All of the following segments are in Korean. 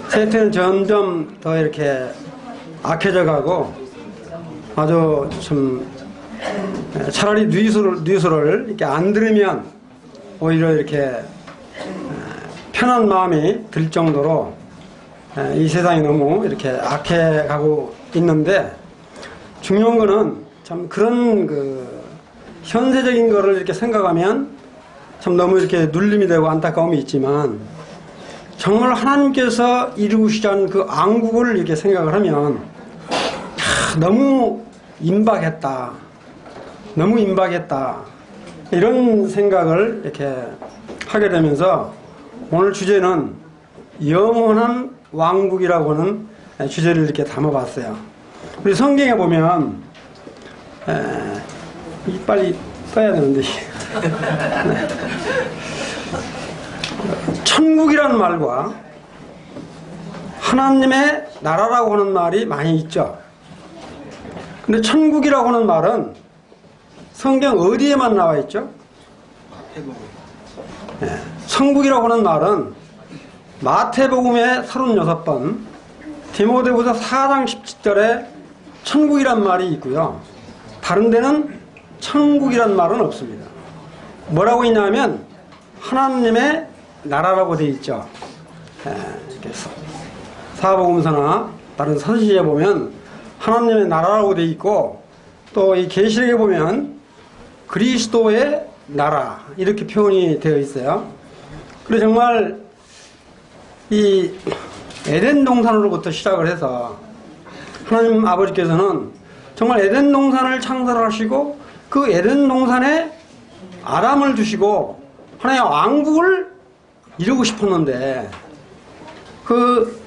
세태는 점점 더 이렇게 악해져 가고 아주 좀 차라리 뉴스를 이렇게 안 들으면 오히려 이렇게 편한 마음이 들 정도로 이 세상이 너무 이렇게 악해 가고 있는데, 중요한 거는 참 그런 현세적인 거를 이렇게 생각하면 참 너무 이렇게 눌림이 되고 안타까움이 있지만, 정말 하나님께서 이루시자는 그 앙국을 이렇게 생각을 하면 너무 임박했다, 너무 임박했다, 이런 생각을 이렇게 하게 되면서 오늘 주제는 영원한 왕국이라고 하는 주제를 이렇게 담아봤어요. 우리 성경에 보면 빨리 떠야 되는데 네. 천국이라는 말과 하나님의 나라라고 하는 말이 많이 있죠. 근데 천국이라고 하는 말은 성경 어디에만 나와 있죠? 네. 천국이라고 하는 말은 마태복음에 36번, 디모데후서 4장 17절에 천국이란 말이 있고요. 다른 데는 천국이란 말은 없습니다. 뭐라고 있냐면 하나님의 나라라고 되어 있죠. 사복음서나 다른 서시에 보면 하나님의 나라라고 되어 있고, 또 이 계시록에 보면 그리스도의 나라 이렇게 표현이 되어 있어요. 그래서 정말 이 에덴 동산으로부터 시작을 해서 하나님 아버지께서는 정말 에덴 동산을 창설하시고 그 에덴 동산에 아담을 주시고 하나님의 왕국을 이루고 싶었는데, 그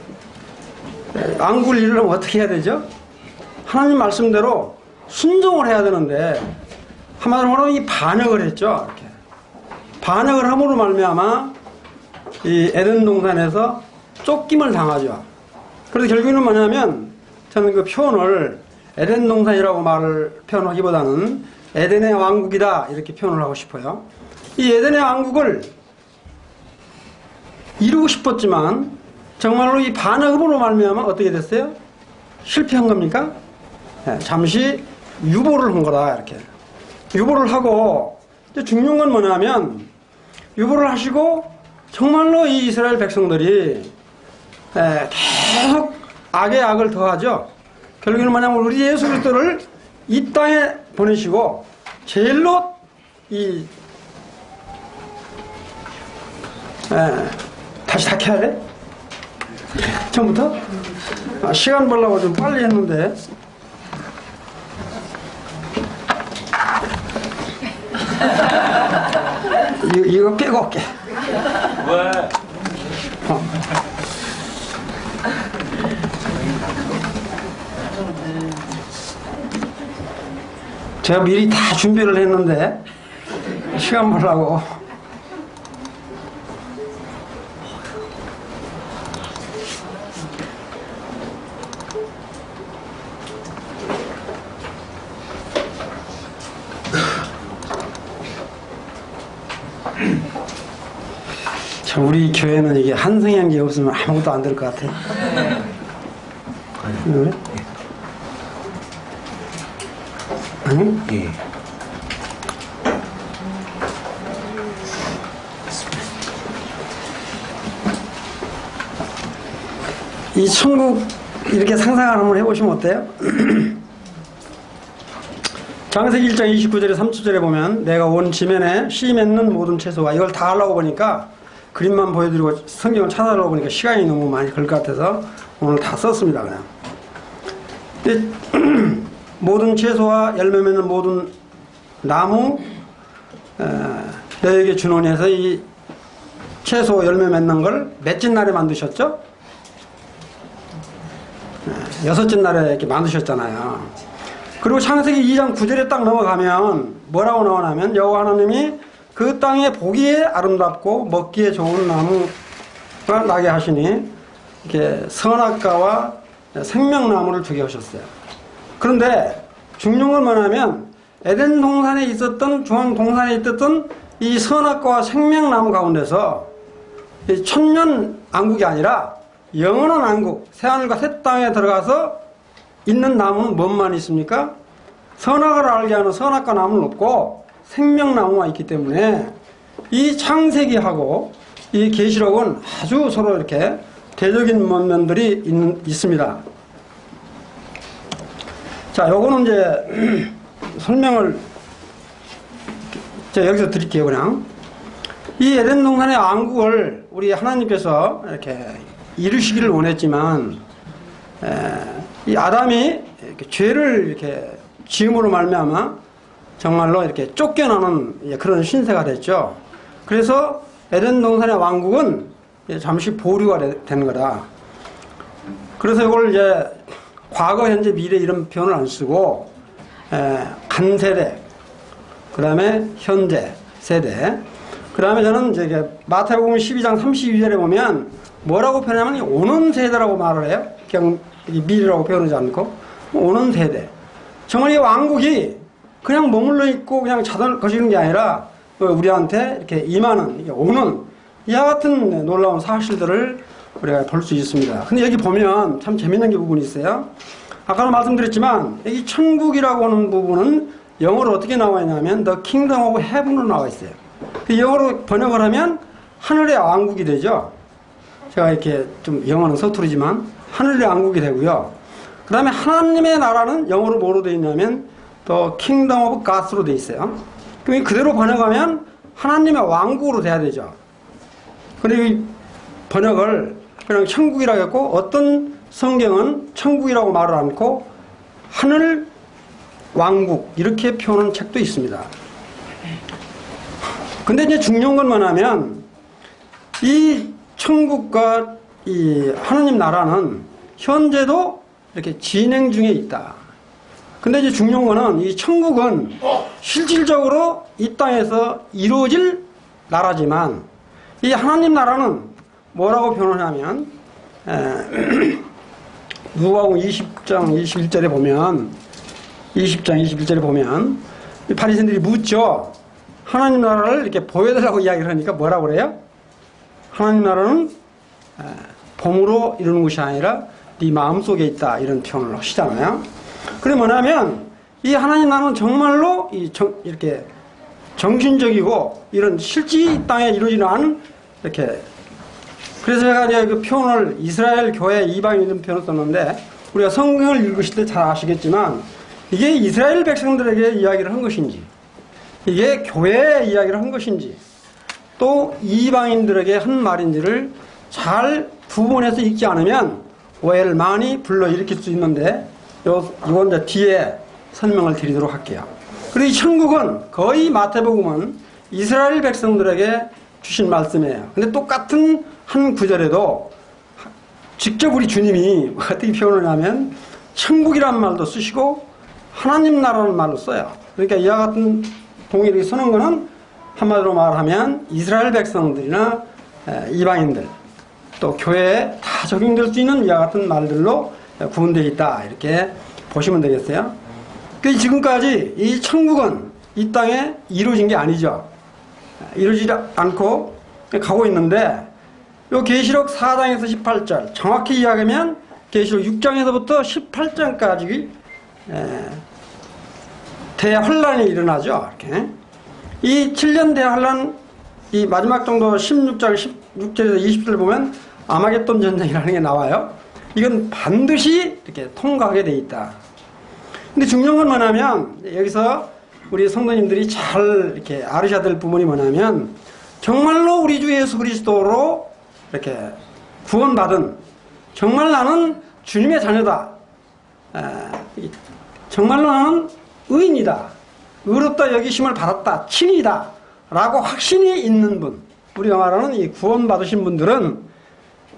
왕국을 이루려면 어떻게 해야 되죠? 하나님 말씀대로 순종을 해야 되는데, 한마디로 말하면 이 반역을 했죠. 이렇게 반역을 함으로 말미암아 이 에덴 동산에서 쫓김을 당하죠. 그래서 결국에는 뭐냐면, 저는 그 표현을 에덴 동산이라고 말을 표현하기보다는 에덴의 왕국이다 이렇게 표현을 하고 싶어요. 이 에덴의 왕국을 이루고 싶었지만 정말로 이 반역으로 말미암아 어떻게 됐어요? 실패한 겁니까? 네, 잠시 유보를 한 거다. 이렇게 유보를 하고, 중요한 건 뭐냐면 유보를 하시고 정말로 이 이스라엘 백성들이 계속 악에 악을 더하죠. 결국에는 뭐냐면 우리 예수 그리스도를 이 땅에 보내시고 제일로 다시 탁해야 돼? 처음부터? 시간 벌려고 좀 빨리 했는데. 이거 빼고 올게. 왜? 제가 미리 다 준비를 했는데 시간 벌려고. 우리 교회는 이게 한성향기 없으면 아무것도 안 될 것 같아. 왜? 응? 예. 이 천국 이렇게 상상을 한번 해보시면 어때요? 창세기 1장 29절에 30절에 보면 내가 온 지면에 씨 맺는 모든 채소와, 이걸 다 하려고 보니까 그림만 보여드리고 성경을 찾아보려고 보니까 시간이 너무 많이 걸 것 같아서 오늘 다 썼습니다. 그냥. 근데 모든 채소와 열매 맺는 모든 나무 너에게 주노니 해서 이 채소 열매 맺는 걸 몇째 날에 만드셨죠? 여섯째 날에 이렇게 만드셨잖아요. 그리고 창세기 2장 9절에 딱 넘어가면 뭐라고 나오냐면 여호와 하나님이 그 땅에 보기에 아름답고 먹기에 좋은 나무가 나게 하시니 이렇게 선악과와 생명나무를 두게 하셨어요. 그런데 중요한 건 뭐냐면 에덴 동산에 있었던, 중앙 동산에 있었던 이 선악과와 생명나무 가운데서 천년 왕국이 아니라 영원한 왕국, 새하늘과 새 땅에 들어가서 있는 나무는 뭔만 있습니까? 선악을 알게 하는 선악과 나무는 없고 생명나무가 있기 때문에 이 창세기하고 이 계시록은 아주 서로 이렇게 대적인 면들이 있습니다. 자, 요거는 이제 설명을 제가 여기서 드릴게요. 그냥 이 에덴 동산의 왕국을 우리 하나님께서 이렇게 이루시기를 원했지만 이 아담이 이렇게 죄를 이렇게 지음으로 말미암아 정말로 이렇게 쫓겨나는 그런 신세가 됐죠. 그래서 에덴 동산의 왕국은 잠시 보류가 된 거다. 그래서 이걸 이제 과거, 현재, 미래 이런 표현을 안 쓰고 간세대, 그 다음에 현재 세대, 그 다음에 저는 이제 마태복음 12장 32절에 보면 뭐라고 표현하면 오는 세대라고 말을 해요. 그냥 미래라고 표현하지 않고 오는 세대. 정말 이 왕국이 그냥 머물러 있고 그냥 자들 거시는 게 아니라 우리한테 이렇게 임하는, 오는 이와 같은 놀라운 사실들을 우리가 볼 수 있습니다. 근데 여기 보면 참 재밌는 게 부분이 있어요. 아까도 말씀드렸지만 여기 천국이라고 하는 부분은 영어로 어떻게 나와 있냐면 The Kingdom of Heaven으로 나와 있어요. 영어로 번역을 하면 하늘의 왕국이 되죠. 제가 이렇게 좀 영어는 서투르지만 하늘의 왕국이 되고요. 그 다음에 하나님의 나라는 영어로 뭐로 되어 있냐면 The Kingdom of Gods로 되어 있어요. 그럼 그대로 번역하면 하나님의 왕국으로 돼야 되죠. 그리고 이 번역을 그냥 천국이라고 했고 어떤 성경은 천국이라고 말을 않고 하늘 왕국 이렇게 표현한 책도 있습니다. 근데 이제 중요한 건 뭐냐면 이 천국과 이 하나님 나라는 현재도 이렇게 진행 중에 있다. 근데 이제 중요한 거는 이 천국은 실질적으로 이 땅에서 이루어질 나라지만 이 하나님 나라는 뭐라고 표현하냐면 누가복음 20장 21절에 보면 20장 21절에 보면 이 바리새인들이 묻죠. 하나님 나라를 이렇게 보여달라고 이야기를 하니까 뭐라고 그래요? 하나님 나라는 봄으로 이루는 것이 아니라 네 마음속에 있다 이런 표현을 하시잖아요. 그게 뭐냐면 이 하나님 나라는 정말로 이렇게 정신적이고 이런 실제 이 땅에 이루어지는 않은 이렇게, 그래서 제가 이제 그 표현을 이스라엘 교회 이방인 이런 표현을 썼는데 우리가 성경을 읽으실 때 잘 아시겠지만 이게 이스라엘 백성들에게 이야기를 한 것인지 이게 교회에 이야기를 한 것인지 또 이방인들에게 한 말인지를 잘 구분해서 읽지 않으면 오해를 많이 불러일으킬 수 있는데 이건 이제 뒤에 설명을 드리도록 할게요. 그리고 이 천국은 거의 마태복음은 이스라엘 백성들에게 주신 말씀이에요. 근데 똑같은 한 구절에도 직접 우리 주님이 어떻게 표현을 하면 천국이라는 말도 쓰시고 하나님 나라는 말로 써요. 그러니까 이와 같은 동의를 쓰는 거는 한마디로 말하면 이스라엘 백성들이나 이방인들 또 교회에 다 적용될 수 있는 이와 같은 말들로 구분되어 있다 이렇게 보시면 되겠어요. 지금까지 이 천국은 이 땅에 이루어진 게 아니죠. 이루어지지 않고 가고 있는데 요 계시록 4장에서 18절 정확히 이야기하면 계시록 6장에서부터 18장까지 대환란이 일어나죠. 이렇게. 이 7년 대환란 이 마지막 정도 16장 16절에서 20절을 보면 아마겟돈 전쟁이라는 게 나와요. 이건 반드시 이렇게 통과하게 돼 있다. 근데 중요한 건 뭐냐면 여기서 우리 성도님들이 잘 이렇게 알으셔야 될 부분이 뭐냐면 정말로 우리 주 예수 그리스도로 이렇게 구원받은 정말 나는 주님의 자녀다. 정말로 나는 의인이다. 의롭다 여기심을 받았다. 친이다. 라고 확신이 있는 분. 우리가 말하는 이 구원받으신 분들은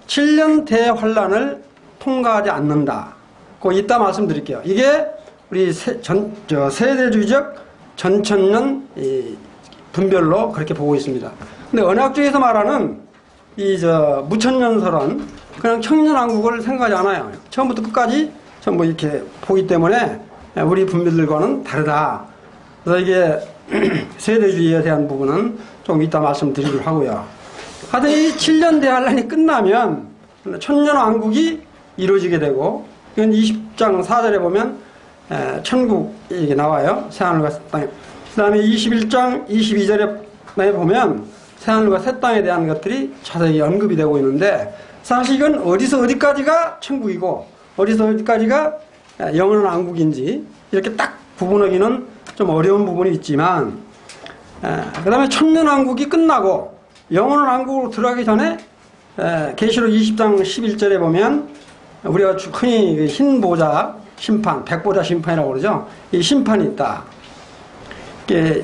7년 대환란을 통과하지 않는다. 꼭 이따 말씀드릴게요. 이게 우리 세대주의적 전천년 분별로 그렇게 보고 있습니다. 근데 언약주의에서 말하는 무천년설은 그냥 청년왕국을 생각하지 않아요. 처음부터 끝까지 전부 이렇게 보기 때문에 우리 분별들과는 다르다. 그래서 이게 세대주의에 대한 부분은 좀 이따 말씀드리기로 하고요. 하여튼 이 7년 대환란이 끝나면 천년왕국이 이루어지게 되고, 이건 20장 4절에 보면 천국 이게 나와요. 새하늘과 새 땅. 그 다음에 21장 22절에 보면 새하늘과 새 땅에 대한 것들이 자세히 언급이 되고 있는데, 사실 이건 어디서 어디까지가 천국이고 어디서 어디까지가 영원한 왕국인지 이렇게 딱 구분하기는 좀 어려운 부분이 있지만, 그 다음에 천년왕국이 끝나고 영원한 왕국으로 들어가기 전에 계시록 20장 11절에 보면 우리가 흔히 흰 보좌 심판, 백보좌 심판이라고 그러죠. 이 심판이 있다. 이게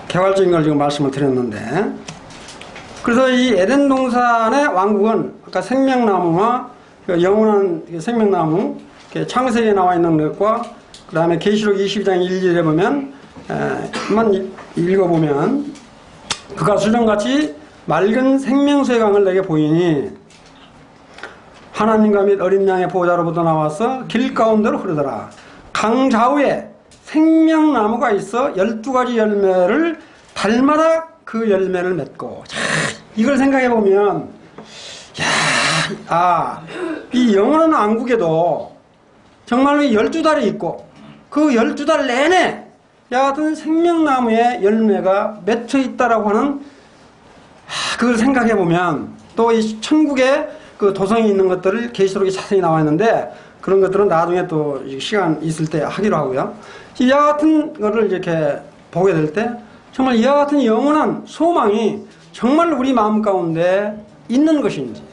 개괄적인 걸 지금 말씀을 드렸는데, 그래서 이 에덴 동산의 왕국은 아까 생명나무와 영원한 생명나무, 창세기에 나와 있는 것과 그 다음에 계시록 22장 1절에 보면 한번 읽어보면, 그가 수정같이 맑은 생명수의 강을 내게 보이니 하나님과 및 어린 양의 보호자로부터 나와서 길 가운데로 흐르더라. 강 좌우에 생명나무가 있어 12가지 열매를 달마다 그 열매를 맺고. 자, 이걸 생각해 보면, 이 영원한 왕국에도 정말로 12달이 있고 그 12달 내내 같은 생명나무의 열매가 맺혀 있다라고 하는, 그걸 생각해 보면, 또 이 천국에 그 도성이 있는 것들을 계시록에 자세히 나와 있는데, 그런 것들은 나중에 또 시간 있을 때 하기로 하고요. 이와 같은 거를 이렇게 보게 될 때 정말 이와 같은 영원한 소망이 정말 우리 마음 가운데 있는 것인지,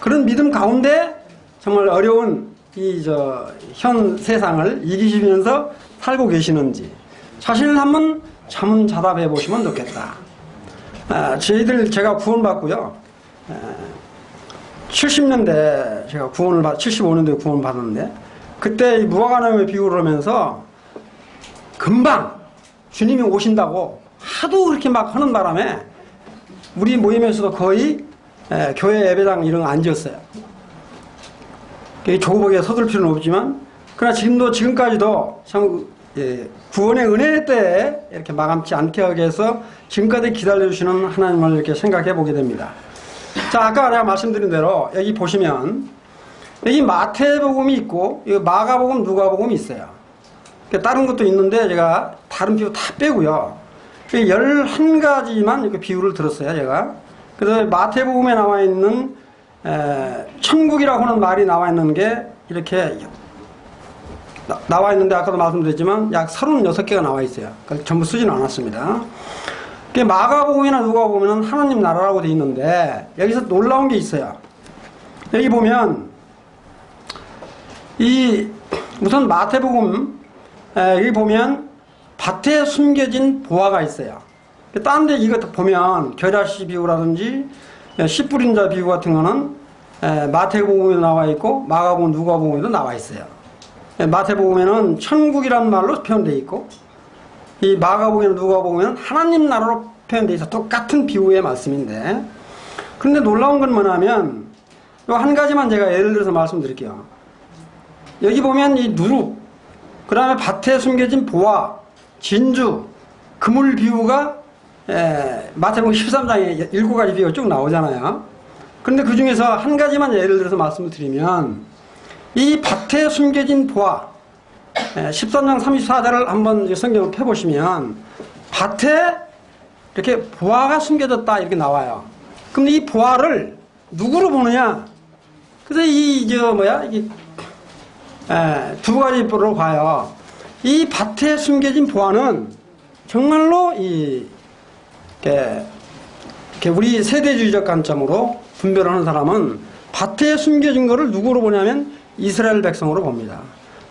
그런 믿음 가운데 정말 어려운 현 세상을 이기시면서 살고 계시는지 자신을 한번 자문자답해 보시면 좋겠다. 제가 구원받고요. 70년대 제가 75년도에 구원 받았는데, 그때 무화과나무에 비유를 하면서 금방 주님이 오신다고 하도 그렇게 막 하는 바람에 우리 모임에서도 거의 교회 예배당 이런 거 안 지었어요. 조급하게 서둘 필요는 없지만, 그러나 지금까지도 참 구원의 은혜 때 이렇게 마감치 않게 하기 위해서 지금까지 기다려주시는 하나님을 이렇게 생각해 보게 됩니다. 자, 아까 내가 말씀드린 대로 여기 보시면 여기 마태복음이 있고 여기 마가복음, 누가복음이 있어요. 다른 것도 있는데 제가 다른 비유 다 빼고요. 11가지만 이렇게 비유를 들었어요, 제가. 그래서 마태복음에 나와 있는 천국이라고 하는 말이 나와 있는 게 이렇게 나와 있는데, 아까도 말씀드렸지만 약 36개가 나와 있어요. 전부 쓰지는 않았습니다. 마가복음이나 누가복음에는 하나님 나라라고 되어 있는데, 여기서 놀라운 게 있어요. 여기 보면 우선 마태복음 여기 보면 밭에 숨겨진 보화가 있어요. 다른 데 이거 보면 겨자씨 비유라든지 씨 뿌린 자 비유 같은 거는 마태복음에 나와 있고 마가복음, 누가복음에도 나와 있어요. 마태복음에는 천국이란 말로 표현되어 있고, 이 마가복음이나 누가복음에는 하나님 나라로 표현되어 있어. 똑같은 비유의 말씀인데, 그런데 놀라운 건 뭐냐면 한 가지만 제가 예를 들어서 말씀드릴게요. 여기 보면 이 누룩, 그 다음에 밭에 숨겨진 보화, 진주, 그물 비유가 마태복음 13장에 7가지 비유가 쭉 나오잖아요. 그런데 그 중에서 한 가지만 예를 들어서 말씀을 드리면, 이 밭에 숨겨진 보화, 13장 34절을 한번 성경을 펴보시면 밭에 이렇게 보화가 숨겨졌다 이렇게 나와요. 그럼 이 보화를 누구로 보느냐? 그래서 이게 두 가지로 봐요. 이 밭에 숨겨진 보화는 정말로 우리 세대주의적 관점으로 분별하는 사람은 밭에 숨겨진 거를 누구로 보냐면 이스라엘 백성으로 봅니다.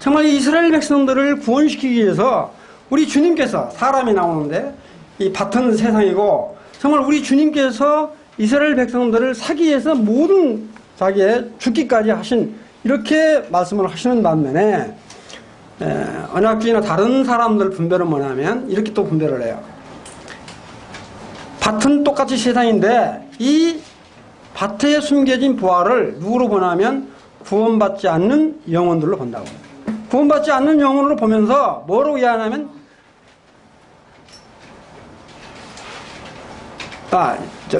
정말 이 이스라엘 백성들을 구원시키기 위해서 우리 주님께서, 사람이 나오는데 이 밭은 세상이고, 정말 우리 주님께서 이스라엘 백성들을 사기 위해서 모든 자기의 죽기까지 하신, 이렇게 말씀을 하시는 반면에 언약주의나 다른 사람들 분별은 뭐냐면 이렇게 또 분별을 해요. 밭은 똑같이 세상인데 이 밭에 숨겨진 보화를 누구로 보냐면 구원받지 않는 영혼들로 본다고. 구원받지 않는 영혼으로 보면서 뭐로 이해하냐면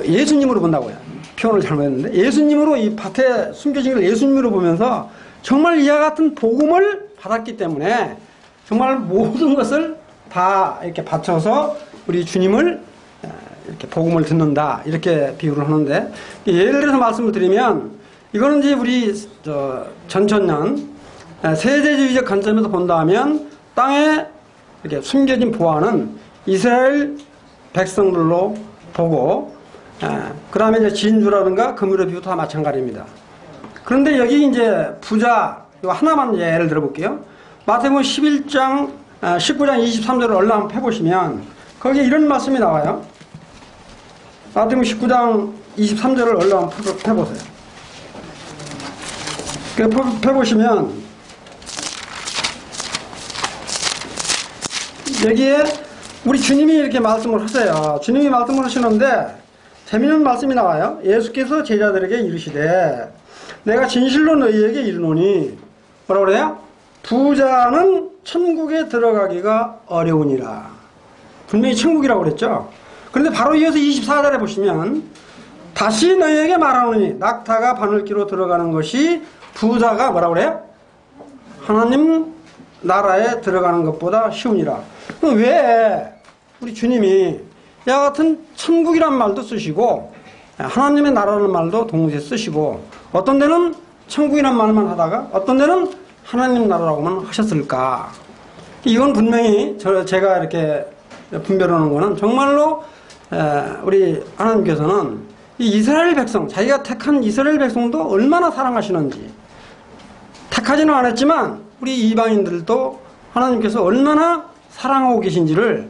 예수님으로 본다고요. 표현을 잘못했는데 예수님으로 이 밭에 숨겨진 걸 예수님으로 보면서 정말 이와 같은 복음을 받았기 때문에 정말 모든 것을 다 이렇게 바쳐서 우리 주님을 이렇게 복음을 듣는다 이렇게 비유를 하는데 예를 들어서 말씀을 드리면 이거는 이제 우리 전천년 세대주의적 관점에서 본다 하면 땅에 이렇게 숨겨진 보화는 이스라엘 백성들로 보고 그 다음에 이제 진주라든가 금으로 비유 다 마찬가지입니다. 그런데 여기 이제 부자 이거 하나만 예를 들어 볼게요. 마태복음 19장 23절을 얼른 한번 펴보시면 거기에 이런 말씀이 나와요. 마태복음 19장 23절을 얼른 한번 펴보세요. 펴보시면 여기에 우리 주님이 이렇게 말씀을 하세요. 주님이 말씀을 하시는데 재미있는 말씀이 나와요. 예수께서 제자들에게 이르시되 내가 진실로 너희에게 이르노니 뭐라고 그래요? 부자는 천국에 들어가기가 어려우니라. 분명히 천국이라고 그랬죠. 그런데 바로 이어서 24절에 보시면 다시 너희에게 말하노니 낙타가 바늘기로 들어가는 것이 부자가 뭐라고 그래요? 하나님 나라에 들어가는 것보다 쉬우니라. 그럼 왜 우리 주님이 이와 같은 천국이란 말도 쓰시고 하나님의 나라라는 말도 동시에 쓰시고 어떤 데는 천국이란 말만 하다가 어떤 데는 하나님 나라라고만 하셨을까? 이건 분명히 제가 이렇게 분별하는 거는 정말로 우리 하나님께서는 이 이스라엘 백성, 자기가 택한 이스라엘 백성도 얼마나 사랑하시는지 택하지는 않았지만 우리 이방인들도 하나님께서 얼마나 사랑하고 계신지를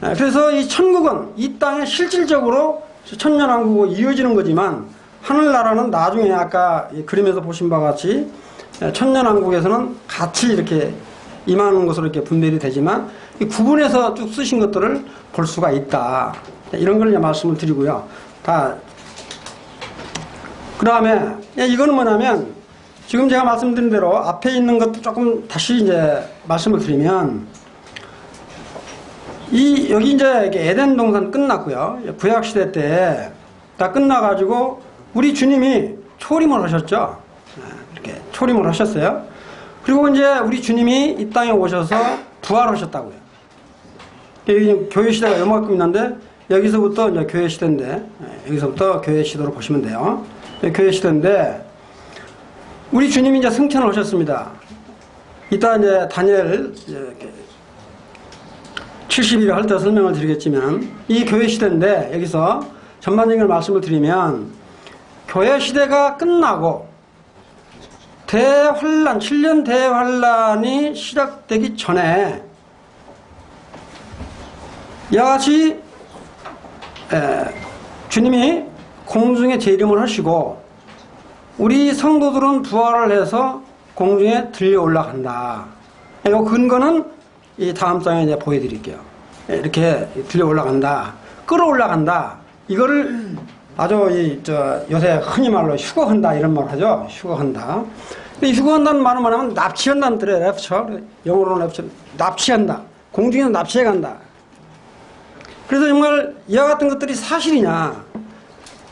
그래서 이 천국은 이 땅에 실질적으로 천년왕국으로 이어지는 거지만 하늘나라는 나중에 아까 그림에서 보신 바와 같이 천년왕국에서는 같이 이렇게 임하는 것으로 이렇게 분별이 되지만 이 구분해서 쭉 쓰신 것들을 볼 수가 있다. 이런 걸 이제 말씀을 드리고요. 그 다음에 이거는 뭐냐면 지금 제가 말씀드린 대로 앞에 있는 것도 조금 다시 이제 말씀을 드리면 여기 이제 에덴 동산 끝났고요. 구약 시대 때 다 끝나가지고 우리 주님이 초림을 하셨죠. 이렇게 초림을 하셨어요. 그리고 이제 우리 주님이 이 땅에 오셔서 부활하셨다고요. 여기 교회 시대가 요만큼 있는데 여기서부터 이제 교회 시대인데 여기서부터 교회 시대로 보시면 돼요. 교회 시대인데 우리 주님이 이제 승천을 하셨습니다. 이따 이제 다니엘 70일을 할 때 설명을 드리겠지만 이 교회 시대인데 여기서 전반적인 말씀을 드리면 교회 시대가 끝나고 대환란 7년 대환란이 시작되기 전에 이와 같이 주님이 공중에 재림을 하시고 우리 성도들은 부활을 해서 공중에 들려 올라간다. 이 근거는 이 다음 장에 이제 보여드릴게요. 이렇게 들려 올라간다, 끌어올라간다. 이거를 아주 요새 흔히 말로 휴거한다 이런 말 하죠. 휴거한다. 휴거한다는 말은 뭐냐면 납치한다는 뜻이에요. 랩처. 영어로는 랩처. 납치한다. 공중에서 납치해간다. 그래서 정말 이와 같은 것들이 사실이냐?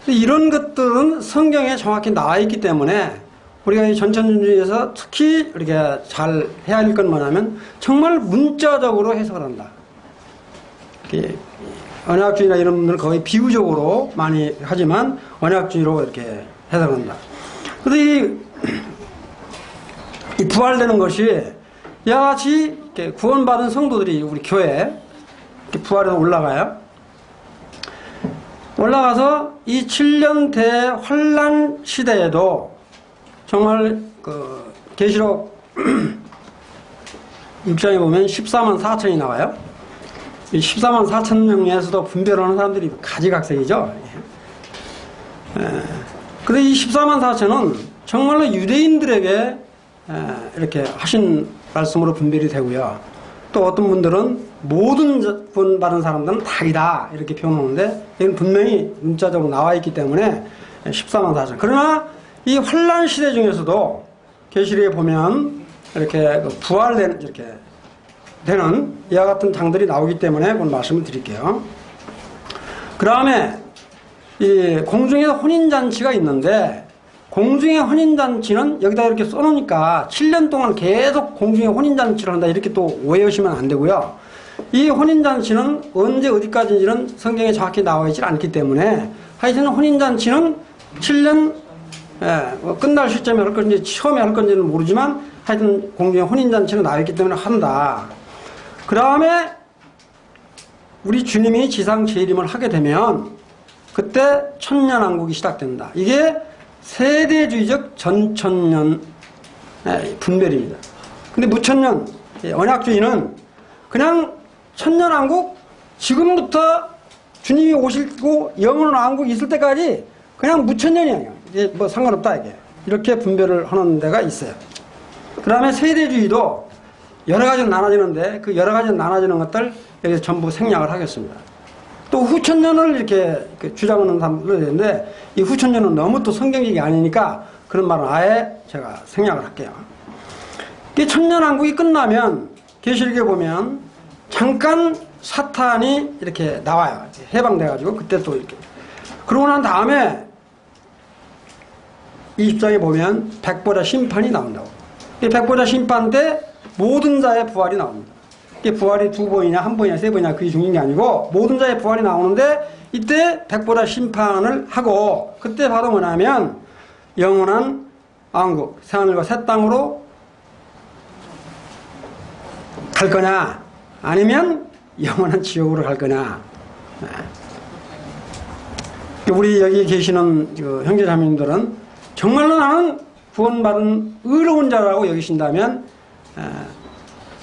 이런 것들은 성경에 정확히 나와 있기 때문에 우리가 이 전천주의에서 특히 이렇게 잘 해야 할 건 뭐냐면 정말 문자적으로 해석을 한다. 언약주의나 이런 분들은 거의 비유적으로 많이 하지만 언약주의로 이렇게 해석을 한다. 그런데 이 부활되는 것이 이와 같이 구원받은 성도들이 우리 교회에 부활해서 올라가요. 올라가서 이 7년 대환란 시대에도 정말 계시록 6장에 보면 14만 4천이 나와요. 이 14만 4천 명에서도 분별하는 사람들이 가지각색이죠. 그런데 이 14만 4천은 정말로 유대인들에게 이렇게 하신 말씀으로 분별이 되고요. 또 어떤 분들은 모든 분 받은 사람들은 다이다 이렇게 표현하는데 이건 분명히 문자적으로 나와 있기 때문에 14만 4천. 그러나 이 환란 시대 중에서도 계시록에 보면 이렇게 부활된 이렇게 되는 이와 같은 장들이 나오기 때문에 그런 말씀을 드릴게요. 그 다음에 이 공중에 혼인잔치가 있는데, 공중의 혼인잔치는 여기다 이렇게 써놓으니까 7년 동안 계속 공중에 혼인잔치를 한다, 이렇게 또 오해하시면 안 되고요. 이 혼인잔치는 언제 어디까지인지는 성경에 정확히 나와 있지 않기 때문에, 하여튼 혼인잔치는 7년 뭐 끝날 시점에 할 건지 처음에 할 건지는 모르지만 하여튼 공중에 혼인잔치는 나와 있기 때문에 한다. 그 다음에 우리 주님이 지상 재림을 하게 되면 그때 천년왕국이 시작된다. 이게 세대주의적 전천년 분별입니다. 근데 무천년 언약주의는 그냥 천년왕국, 지금부터 주님이 오시고 영원한 왕국이 있을 때까지 그냥 무천년이야. 이게 뭐 상관없다, 이게. 이렇게 분별을 하는 데가 있어요. 그 다음에 세대주의도 여러 가지로 나눠지는데, 그 여러 가지로 나눠지는 것들 여기서 전부 생략을 하겠습니다. 또 후천년을 이렇게 주장하는 사람들도 있는데, 이 후천년은 너무 또 성경적이 아니니까 그런 말은 아예 제가 생략을 할게요. 이 천년왕국이 끝나면 계시록에 보면 잠깐 사탄이 이렇게 나와요. 해방돼가지고 그때 또 이렇게. 그러고 난 다음에 20장에 보면 백보자 심판이 나온다고. 이 백보자 심판 때 모든 자의 부활이 나옵니다. 이게 부활이 2번이냐 1번이냐 3번이냐 그게 중요한 게 아니고 모든 자의 부활이 나오는데, 이때 백보자 심판을 하고, 그때 바로 뭐냐면 영원한 왕국, 새하늘과 새 땅으로 갈 거냐 아니면 영원한 지옥으로 갈 거냐. 우리 여기 계시는 그 형제자매님들은 정말로 나는 구원받은 의로운 자라고 여기신다면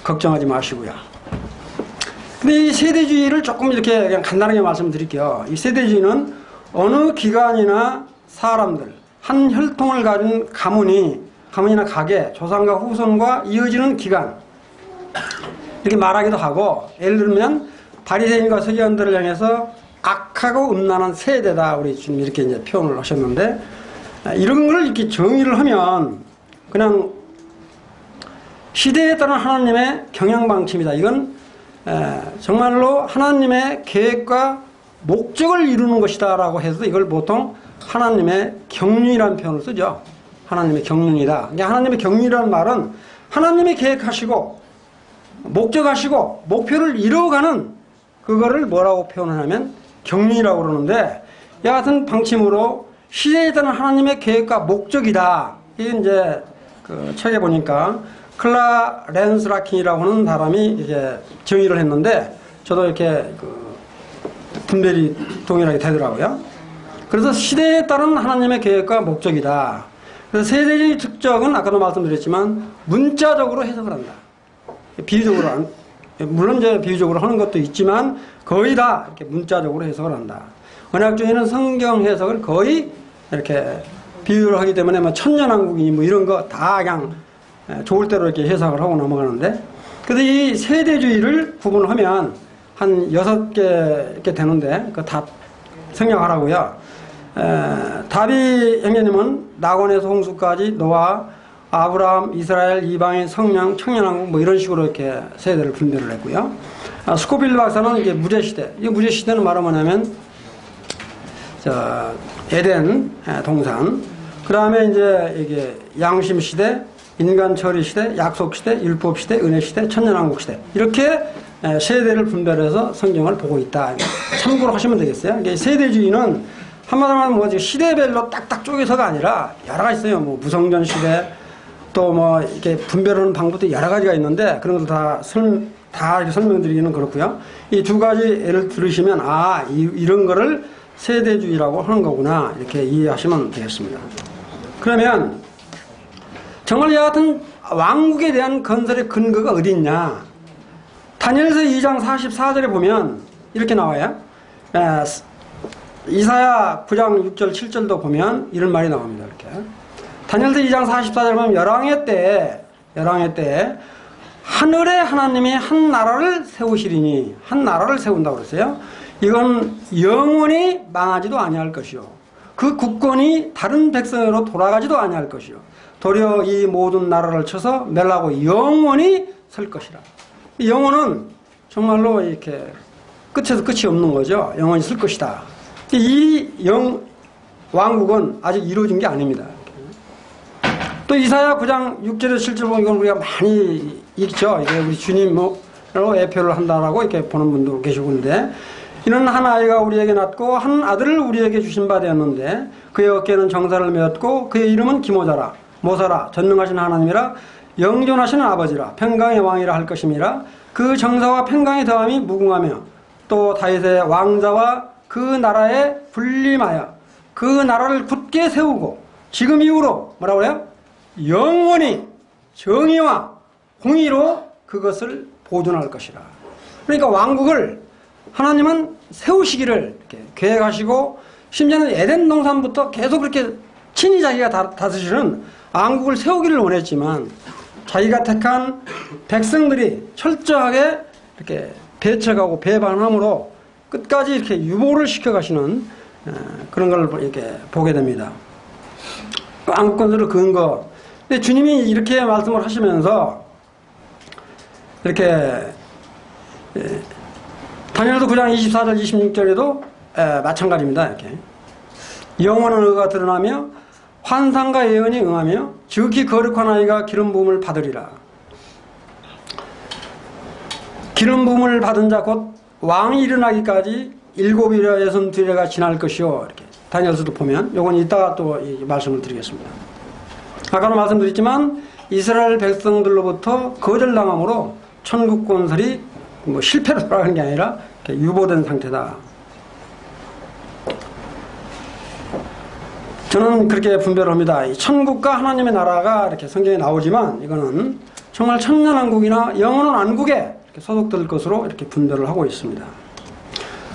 걱정하지 마시고요. 근데 이 세대주의를 조금 이렇게 그냥 간단하게 말씀드릴게요. 이 세대주의는 어느 기관이나 사람들, 한 혈통을 가진 가문이나 가계, 조상과 후손과 이어지는 기간, 이렇게 말하기도 하고, 예를 들면 바리새인과 서기관들을 향해서 악하고 음란한 세대다, 우리 주님 이렇게 이제 표현을 하셨는데, 이런 걸 이렇게 정의를 하면 그냥 시대에 따른 하나님의 경영방침이다. 이건 정말로 하나님의 계획과 목적을 이루는 것이다 라고 해서 이걸 보통 하나님의 경륜이라는 표현을 쓰죠. 하나님의 경륜이다. 그러니까 하나님의 경륜이라는 말은 하나님이 계획하시고 목적하시고 목표를 이루어가는 그거를 뭐라고 표현하냐면 경륜이라고 그러는데, 이 같은 방침으로 시대에 따른 하나님의 계획과 목적이다. 이게 이제 그 책에 보니까 클라렌스 라킨이라고 하는 사람이 이제 정의를 했는데, 저도 이렇게 그 분별이 동일하게 되더라고요. 그래서 시대에 따른 하나님의 계획과 목적이다. 그래서 세대주의 특적은 아까도 말씀드렸지만 문자적으로 해석을 한다. 비유적으로, 물론 이제 비유적으로 하는 것도 있지만 거의 다 이렇게 문자적으로 해석을 한다. 언약주의는 성경 해석을 거의 이렇게 비유를 하기 때문에 뭐 천년왕국이니 뭐 이런 거 다 그냥 좋을 대로 이렇게 해석을 하고 넘어가는데, 그래서 이 세대주의를 구분하면 한 6개 이렇게 되는데, 그 다 생략하라고요. 다비 형제님은 낙원에서 홍수까지 노아, 아브라함, 이스라엘, 이방인, 성령, 청년왕국 뭐 이런 식으로 이렇게 세대를 분별을 했고요. 스코빌 박사는 이제 무제시대. 이 무제시대는 말하면 에덴 동산, 그 다음에 이제 이게 양심시대, 인간처리시대, 약속시대, 율법시대, 은혜시대, 천년왕국시대, 이렇게 세대를 분별해서 성경을 보고 있다. 참고로 하시면 되겠어요. 이게 세대주의는 한마디로 말하면 뭐 시대별로 딱딱 쪼개서가 아니라 여러 가지 있어요. 뭐 무성전 시대, 또 뭐 이렇게 분별하는 방법도 여러 가지가 있는데, 그런 것들 다 이렇게 설명드리기는 그렇고요. 이 두 가지 예를 들으시면 이런 거를 세대주의라고 하는 거구나, 이렇게 이해하시면 되겠습니다. 그러면 정말 이 같은 왕국에 대한 건설의 근거가 어디 있냐? 다니엘서 2장 44절에 보면 이렇게 나와요. 이사야 9장 6절 7절도 보면 이런 말이 나옵니다. 이렇게 다니엘서 2장 44절에 보면 열왕의 때에 하늘에 하나님이 한 나라를 세우시리니, 한 나라를 세운다고 그랬어요. 이건 영원히 망하지도 아니할 것이요, 그 국권이 다른 백성으로 돌아가지도 아니할 것이요, 도리어 이 모든 나라를 쳐서 멸하고 영원히 설 것이라. 영원은 정말로 이렇게 끝에서 끝이 없는 거죠. 영원히 설 것이다. 이 왕국은 아직 이루어진 게 아닙니다. 또 이사야 9장 6절에 7절 보면 이건 우리가 많이 읽죠. 이게 우리 주님으로 예표를 한다라고 이렇게 보는 분도 계시고 있는데, 이는 한 아이가 우리에게 낳고 한 아들을 우리에게 주신 바 되었는데 그의 어깨에는 정사를 메었고 그의 이름은 기모자라 모사라 전능하신 하나님이라 영존하시는 아버지라 평강의 왕이라 할 것임이라. 그 정사와 평강의 더함이 무궁하며 또 다윗의 왕자와 그 나라에 군림하여 그 나라를 굳게 세우고 지금 이후로 뭐라고 그래요? 영원히 정의와 공의로 그것을 보존할 것이라. 그러니까 왕국을 하나님은 세우시기를 이렇게 계획하시고, 심지어는 에덴 동산부터 계속 그렇게 친히 자기가 다스리는 왕국을 세우기를 원했지만, 자기가 택한 백성들이 철저하게 이렇게 배척하고 배반함으로 끝까지 이렇게 유보를 시켜가시는 그런 걸 이렇게 보게 됩니다. 왕국권들을 근거. 근데 주님이 이렇게 말씀을 하시면서 이렇게 다니엘서 9장 24절 26절에도 마찬가지입니다. 이렇게 영원한 의가 드러나며 환상과 예언이 응하며 지극히 거룩한 아이가 기름 부음을 받으리라. 기름 부음을 받은 자 곧 왕이 일어나기까지 7일에 62일가 지날 것이요. 이렇게 다니엘서도 보면, 요건 이따가 또 말씀을 드리겠습니다. 아까도 말씀드렸지만 이스라엘 백성들로부터 거절당함으로 천국 건설이 뭐 실패로 돌아가는 게 아니라 유보된 상태다. 저는 그렇게 분별을 합니다. 이 천국과 하나님의 나라가 이렇게 성경에 나오지만 이거는 정말 천년왕국이나 영원한 왕국에 이렇게 소속될 것으로 이렇게 분별을 하고 있습니다.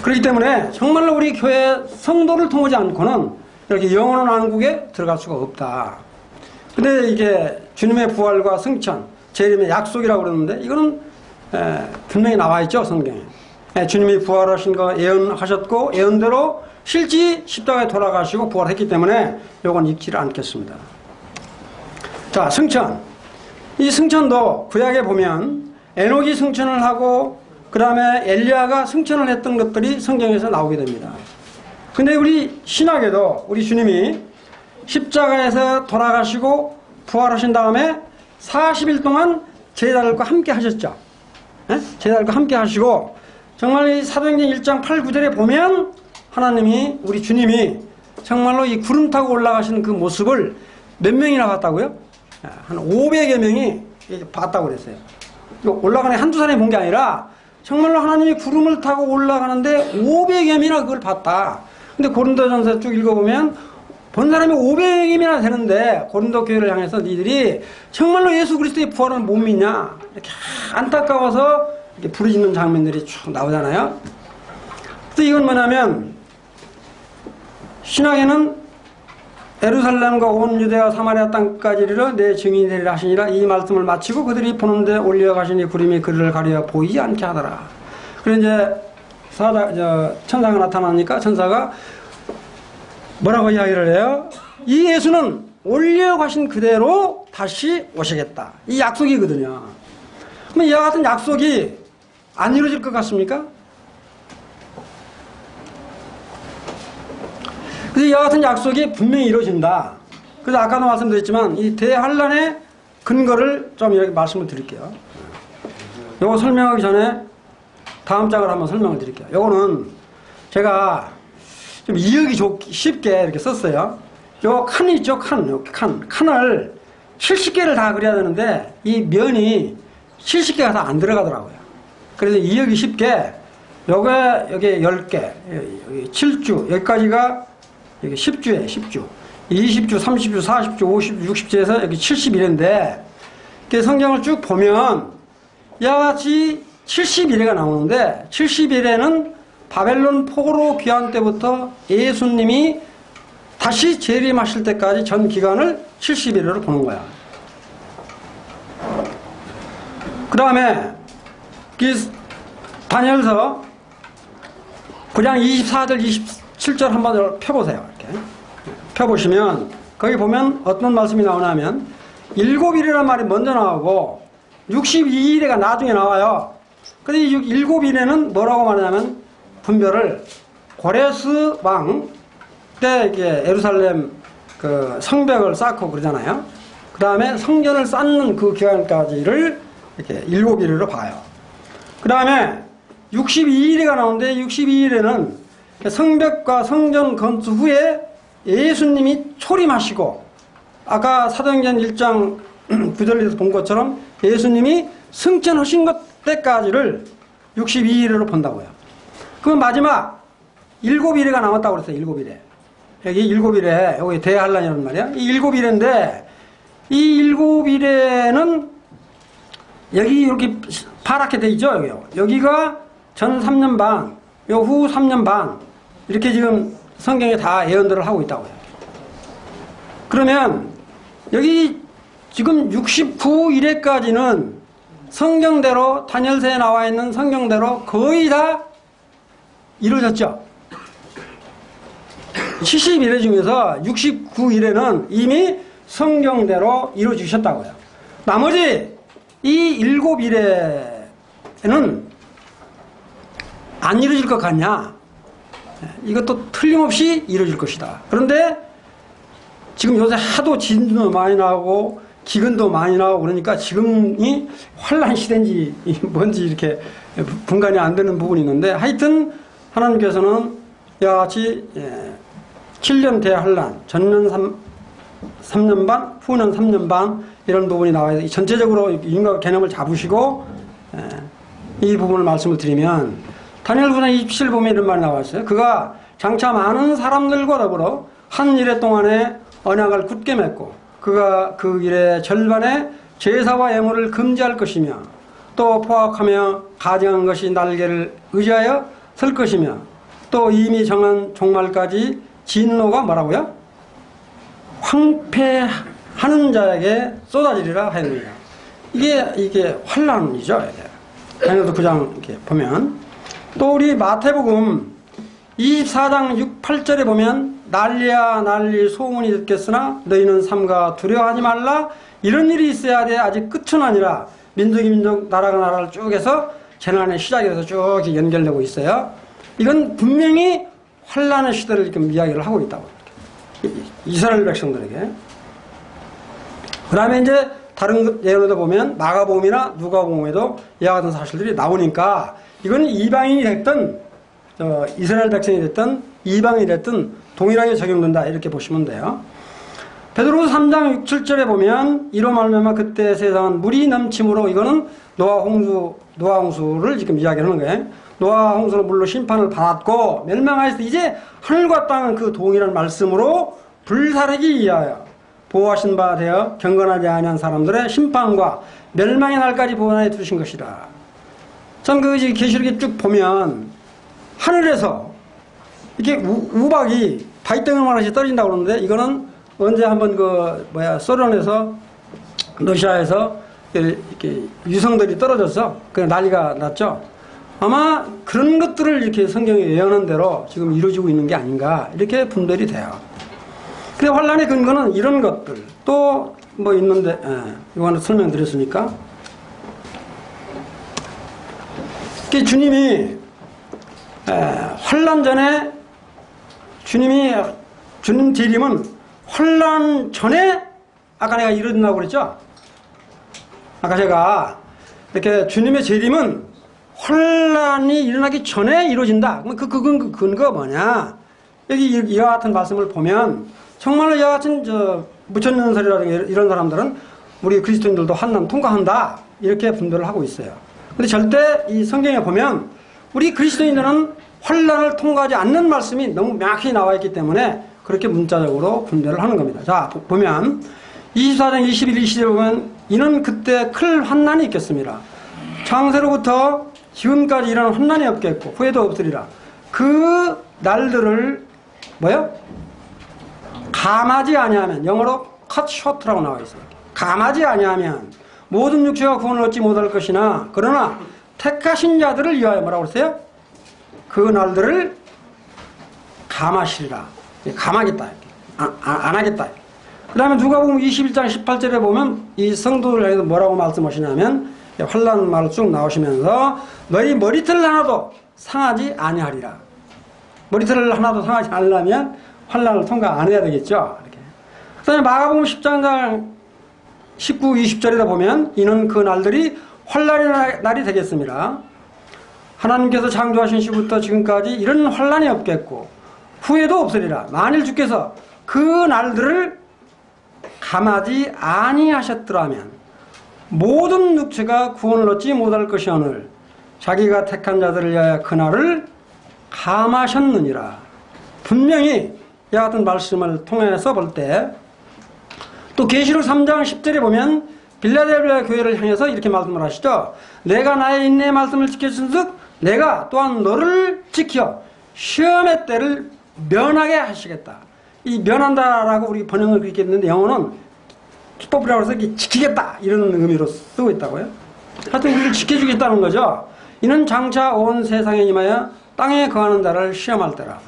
그렇기 때문에 정말로 우리 교회 성도를 통하지 않고는 이렇게 영원한 왕국에 들어갈 수가 없다. 근데 이게 주님의 부활과 승천, 재림의 약속이라고 그러는데 이거는 분명히 나와 있죠, 성경에. 주님이 부활하신 거 예언하셨고 예언대로 실제 십자가에 돌아가시고 부활했기 때문에 이건 읽지를 않겠습니다. 자, 승천. 이 승천도 구약에 보면 에녹이 승천을 하고 그 다음에 엘리야가 승천을 했던 것들이 성경에서 나오게 됩니다. 근데 우리 신약에도 우리 주님이 십자가에서 돌아가시고 부활하신 다음에 40일 동안 제자들과 함께 하셨죠. 제자들과 함께 하시고, 정말 이 사도행전 1장 8, 9절에 보면 하나님이, 우리 주님이 정말로 이 구름 타고 올라가시는 그 모습을 몇 명이나 봤다고요? 한 500여 명이 봤다고 그랬어요. 올라가는 한두 사람이 본 게 아니라 정말로 하나님이 구름을 타고 올라가는데 500여 명이나 그걸 봤다. 근데 고린도전서 쭉 읽어보면 본 사람이 500명이나 되는데 고린도 교회를 향해서 니들이 정말로 예수 그리스도의 부활을 못 믿냐, 이렇게 안타까워서 이렇게 부르짖는 장면들이 쭉 나오잖아요. 그래서 이건 뭐냐면 신약에는 예루살렘과 온 유대와 사마리아 땅까지 이르러 내 증인이 되리라 하시니라. 이 말씀을 마치고 그들이 보는데 올려가시니 구름이 그를 가려 보이지 않게 하더라. 그래 이제 천사가 나타나니까 천사가 뭐라고 이야기를 해요? 이 예수는 올려가신 그대로 다시 오시겠다. 이 약속이거든요. 그럼 이와 같은 약속이 안 이루어질 것 같습니까? 그래서 이와 같은 약속이 분명히 이루어진다. 그래서 아까도 말씀드렸지만 이 대환란의 근거를 좀 이렇게 말씀을 드릴게요. 요거 설명하기 전에 다음 장을 한번 설명을 드릴게요. 요거는 제가 좀 이해하기 쉽게 이렇게 썼어요. 요 칸이 있죠, 칸을 70개를 다 그려야 되는데 이 면이 70개가 다 안 들어가더라고요. 그래서 이해하기 쉽게 여기 10개, 여기 7주, 여기까지가 여기 10주에 10주, 20주, 30주, 40주, 50주, 60주에서 여기 71회인데 성경을 쭉 보면 이와 같이 71회가 나오는데 71회는 바벨론 포로 귀환 때부터 예수님이 다시 재림하실 때까지 전 기간을 71회로 보는 거야. 그 다음에 다니엘서 9장 24절 27절 한번 펴보세요. 이렇게 펴보시면 거기 보면 어떤 말씀이 나오냐면 7일이라는 말이 먼저 나오고 62일에가 나중에 나와요. 근데 이 7일에는 뭐라고 말하냐면 분별을 고레스 왕 때 이게 예루살렘 그 성벽을 쌓고 그러잖아요. 그 다음에 성전을 쌓는 그 기간까지를 이렇게 7일으로 봐요. 그 다음에 62일이가 나오는데 62일에는 성벽과 성전 건축 후에 예수님이 초림하시고 아까 사도행전 1장 9절에서 본 것처럼 예수님이 승천하신 것 때까지를 62일으로 본다고요. 그럼 마지막 7일에가 남았다고 그랬어요. 7일에. 여기 7일에 여기 대환란이라는 말이야. 이 7일인데 이 7일에는 여기 이렇게 파랗게 돼 있죠. 여기가 전 3년 반, 요 후 3년 반 이렇게 지금 성경에 다 예언들을 하고 있다고요. 그러면 여기 지금 69일에까지는 성경대로 다니엘서에 나와 있는 성경대로 거의 다 이루어졌죠. 70일 중에서 69일에는 이미 성경대로 이루어지셨다고요. 나머지 이 7일에는 안 이루어질 것 같냐? 이것도 틀림없이 이루어질 것이다. 그런데 지금 요새 하도 진주도 많이 나오고 기근도 많이 나오고 그러니까 지금이 환란 시대인지 뭔지 이렇게 분간이 안 되는 부분이 있는데 하여튼 하나님께서는 이와 같이 7년 대환란, 전년 3년 반, 후년 3년 반 이런 부분이 나와요. 전체적으로 인과 개념을 잡으시고 이 부분을 말씀을 드리면 다니엘서장 27 보면 이런 말이 나와 있어요. 그가 장차 많은 사람들과 더불어 한 일해 동안에 언약을 굳게 맺고 그가 그 일의 절반에 제사와 예물을 금지할 것이며 또 포악하며 가증한 것이 날개를 의지하여 설 것이며 또 이미 정한 종말까지 진노가 뭐라고요? 황폐하는 자에게 쏟아지리라 하였느니라. 이게 환란이죠. 다니엘서 9장 이렇게 보면 또 우리 마태복음 24장 6, 8절에 보면 난리야 난리 소문이 듣겠으나 너희는 삼가 두려워하지 말라. 이런 일이 있어야 돼. 아직 끝은 아니라 민족이 민족 나라가 나라를 쭉 해서 재난의 시작에서 쭉 연결되고 있어요. 이건 분명히 환란의 시대를 지금 이야기를 하고 있다고. 이스라엘 백성들에게. 그 다음에 이제 다른 예언에도 보면 마가복음이나 누가복음에도 이와 같은 사실들이 나오니까 이건 이방인이 됐든 이스라엘 백성이 됐든 이방인이 됐든 동일하게 적용된다 이렇게 보시면 돼요. 베드로서 3장 6, 7절에 보면 이로 말미암아 그때 세상은 물이 넘침으로 이거는 노아 홍수를 지금 이야기하는 거예요. 노아 홍수는 물로 심판을 받았고 멸망하였을 때 이제 하늘과 땅은 그 동일한 말씀으로 불사르기 위하여 보호하신 바 되어 경건하지 아니한 사람들의 심판과 멸망의 날까지 보호하여 두신 것이라. 참 그 계시록에 쭉 보면 하늘에서 이렇게 우박이 바위덩어리만하게 떨어진다고 그러는데 이거는 언제 한번 소련에서 러시아에서 이렇게 유성들이 떨어져서 그냥 난리가 났죠. 아마 그런 것들을 이렇게 성경에 예언한 대로 지금 이루어지고 있는 게 아닌가 이렇게 분별이 돼요. 근데 환란의 근거는 이런 것들 또 뭐 있는데 이거는 설명드렸으니까 주님이 환란 전에 주님 재림은 환란 전에 아까 내가 이런다고 그랬죠? 아까 제가 이렇게 주님의 재림은 환란이 일어나기 전에 이루어진다. 그럼 그 근거가 뭐냐? 여기 이와 같은 말씀을 보면 정말로 이와 같은 무천년설이라든가 이런 사람들은 우리 그리스도인들도 환난 통과한다 이렇게 분별을 하고 있어요. 근데 절대 이 성경에 보면 우리 그리스도인들은 환난을 통과하지 않는 말씀이 너무 명확히 나와 있기 때문에 그렇게 문자적으로 분별을 하는 겁니다. 자 보면 24장 21, 22절 보면 이는 그때 큰 환난이 있겠습니다. 창세로부터 지금까지 이런 환난이 없겠고 후에도 없으리라. 그 날들을 감하지 아니하면 영어로 cut short라고 나와 있어요. 감하지 아니하면 모든 육체가 구원을 얻지 못할 것이나 그러나 택하신 자들을 위하여 뭐라고 그랬어요? 그 날들을 감하시리라. 감하겠다. 안 하겠다. 그 다음에 누가복음 21장 18절에 보면 이 성도들 향해서 뭐라고 말씀하시냐면 환난 말을 쭉 나오시면서 너희 머리털 하나도 상하지 아니하리라. 머리털을 하나도 상하지 않으려면 환난을 통과 안 해야 되겠죠. 이렇게. 그다음에 마가복음 10장 19, 20절에다 보면 이는 그 날들이 환난의 날이 되겠습니다. 하나님께서 창조하신 시부터 지금까지 이런 환난이 없겠고 후에도 없으리라. 만일 주께서 그 날들을 감하지 아니하셨더라면 모든 육체가 구원을 얻지 못할 것이오늘 자기가 택한 자들을 위하여 그 날을 감하셨느니라. 분명히 이와 같은 말씀을 통해서 볼 때 또 계시록 3장 10절에 보면 빌라델비아 교회를 향해서 이렇게 말씀을 하시죠. 내가 나의 인내의 말씀을 지켜준즉 내가 또한 너를 지켜 시험의 때를 면하게 하시겠다. 이 면한다라고 우리 번역을 그렇게 했는데 영어는 기법이라고 해서 지키겠다 이런 의미로 쓰고 있다고요. 하여튼 우리를 지켜주겠다는 거죠. 이는 장차 온 세상에 임하여 땅에 거하는 자를 시험할 때라.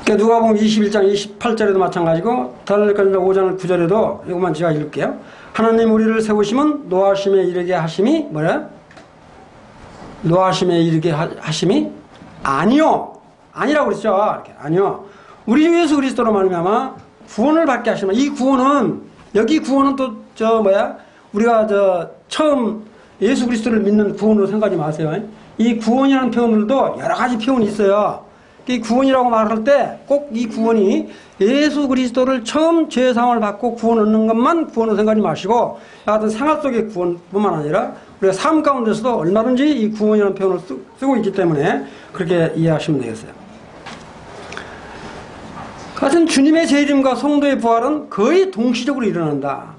그러니까 누가복음 21장 28절에도 마찬가지고 달라니까 5장 9절에도 이것만 제가 읽을게요. 하나님 우리를 세우시면 노하심에 이르게 하심이 뭐래? 노하심에 이르게 하심이 아니요. 아니라고 그랬죠. 이렇게 아니요. 우리 주 예수 그리스도로 말미암아 구원을 받게 하시면 이 구원은 여기 구원은 또 우리가 처음 예수 그리스도를 믿는 구원으로 생각하지 마세요. 이 구원이라는 표현들도 여러 가지 표현이 있어요. 이 구원이라고 말할 때 꼭 이 구원이 예수 그리스도를 처음 죄사함을 받고 구원 얻는 것만 구원으로 생각하지 마시고 하여튼 생활 속의 구원뿐만 아니라 우리가 삶 가운데서도 얼마든지 이 구원이라는 표현을 쓰고 있기 때문에 그렇게 이해하시면 되겠어요. 같은 주님의 재림과 성도의 부활은 거의 동시적으로 일어난다.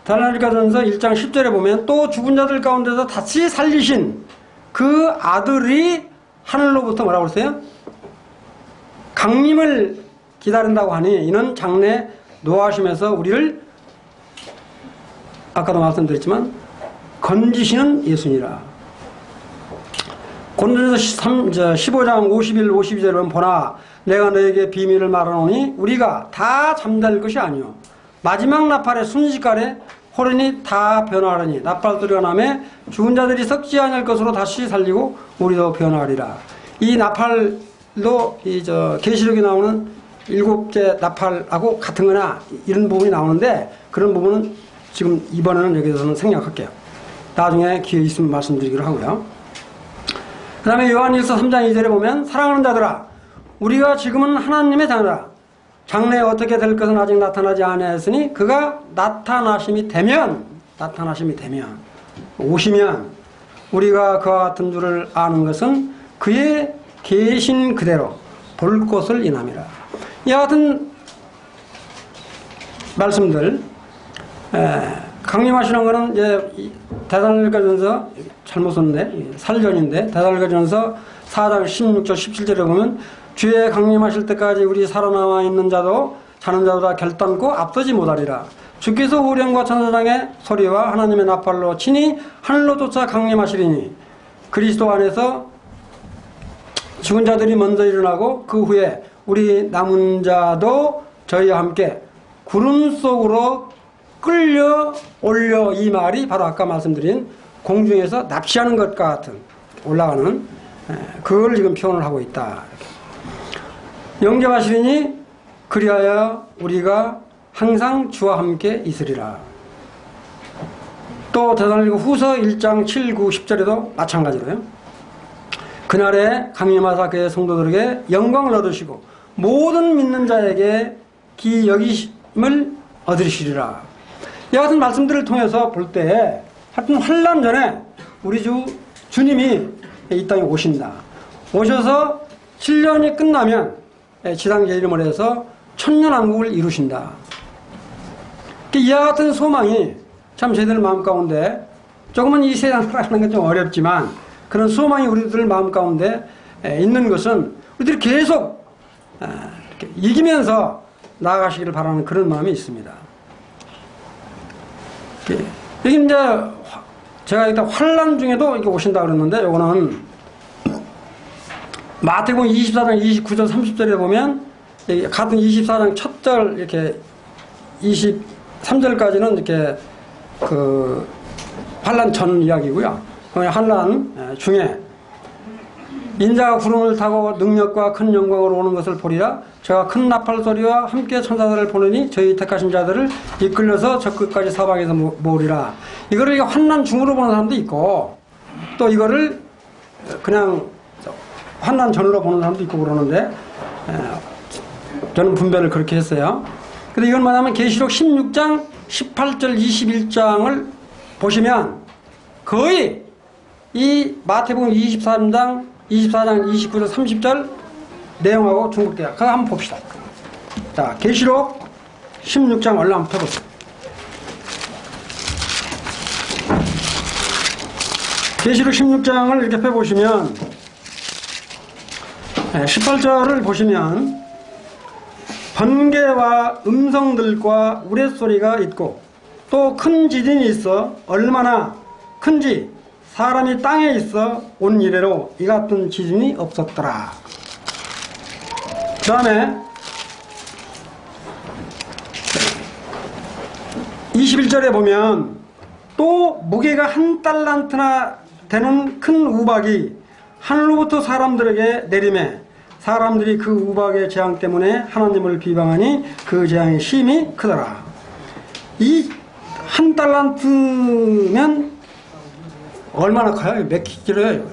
달라니가전서 1장 10절에 보면 또 죽은 자들 가운데서 다시 살리신 그 아들이 하늘로부터 뭐라고 그랬어요? 강림을 기다린다고 하니 이는 장래 노하심에서 우리를 아까도 말씀드렸지만 건지시는 예수니라. 고린도전서 15장 51, 52절에 보면 보나 내가 너에게 비밀을 말하노니 우리가 다 잠잘 것이 아니요 마지막 나팔의 순식간에 호련히 다 변화하리니 나팔소리가 나매 죽은 자들이 썩지 않을 것으로 다시 살리고 우리도 변화하리라. 이 나팔도 계시록에 나오는 7째 나팔하고 같은 거나 이런 부분이 나오는데 그런 부분은 지금 이번에는 여기서는 생략할게요. 나중에 기회 있으면 말씀드리기로 하고요. 그 다음에 요한일서 3장 2절에 보면 사랑하는 자들아 우리가 지금은 하나님의 자녀라. 장래에 어떻게 될 것은 아직 나타나지 아니하였으니 그가 나타나심이 되면 오시면 우리가 그와 같은 줄을 아는 것은 그의 계신 그대로 볼 것을 인함이라. 이와 같은 말씀들 강림하시는 것은 이제 데살로니가전서 잘못 썼네. 살전인데 데살로니가전서 4장 16절 17절에 보면 주의 강림하실 때까지 우리 살아남아 있는 자도 자는 자보다 결단코 앞서지 못하리라. 주께서 호령과 천사장의 소리와 하나님의 나팔로 친히 하늘로 쫓아 강림하시리니 그리스도 안에서 죽은 자들이 먼저 일어나고 그 후에 우리 남은 자도 저희와 함께 구름 속으로 끌려 올려. 이 말이 바로 아까 말씀드린 공중에서 납치하는 것과 같은 올라가는 그걸 지금 표현을 하고 있다. 영접하시리니 그리하여 우리가 항상 주와 함께 있으리라. 또 데살로니가 후서 1장 7, 9, 10절에도 마찬가지로요. 그날에 강림하사 그의 성도들에게 영광을 얻으시고 모든 믿는 자에게 기 여기심을 얻으시리라. 이 같은 말씀들을 통해서 볼 때 하여튼 환난 전에 우리 주님이 이 땅에 오신다. 오셔서 7년이 끝나면 지상재림을 해서 천년왕국을 이루신다. 이와 같은 소망이 참 저희들 마음 가운데 조금은 이 세상 살아가는 건 좀 어렵지만 그런 소망이 우리들 마음 가운데 있는 것은 우리들이 계속 이기면서 나아가시기를 바라는 그런 마음이 있습니다. 여기 이제 제가 일단 환난 중에도 이렇게 오신다 그랬는데 요거는 마태복음 24장 29절 30절에 보면 같은 24장 첫 절 이렇게 23절까지는 이렇게 환난 전 이야기고요. 환난 중에 인자가 구름을 타고 능력과 큰 영광으로 오는 것을 보리라. 제가 큰 나팔 소리와 함께 천사들을 보내니 저희 택하신 자들을 이끌려서 저 끝까지 사방에서 모으리라. 이거를 환난 중으로 보는 사람도 있고, 또 이거를 그냥 환난 전으로 보는 사람도 있고 그러는데, 저는 분별을 그렇게 했어요. 근데 이건 뭐냐면 계시록 16장 18절 21장을 보시면 거의 이 마태복음 24장 29절 30절 내용하고 중복돼요. 그거 한번 봅시다. 자, 계시록 16장 얼른 한번 펴보세요. 계시록 16장을 이렇게 펴보시면 18절을 보시면 번개와 음성들과 우레소리가 있고 또 큰 지진이 있어 얼마나 큰지 사람이 땅에 있어 온 이래로 이 같은 지진이 없었더라. 그 다음에 21절에 보면 또 무게가 1달란트나 되는 큰 우박이 하늘로부터 사람들에게 내리매 사람들이 그 우박의 재앙 때문에 하나님을 비방하니 그 재앙의 힘이 크더라. 이 1달란트면 얼마나 커요? 몇 킬로예요?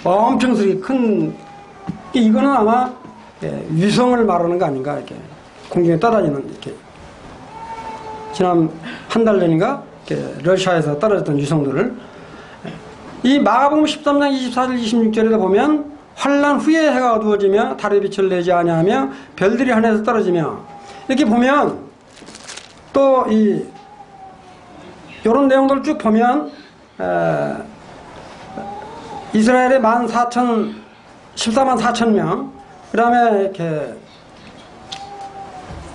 엄청 큰, 이거는 아마 위성을 말하는 거 아닌가, 이렇게. 공중에 떠다니는, 이렇게. 지난 한 달 전인가, 이렇게 러시아에서 떨어졌던 위성들을. 이 마가복음 13장 24절 26절에도 보면 환난 후에 해가 어두워지며 달의 빛을 내지 아니하며 별들이 하늘에서 떨어지며 이렇게 보면 또 이런 내용들을 쭉 보면 이스라엘의 14만 4천 명, 그 다음에 이렇게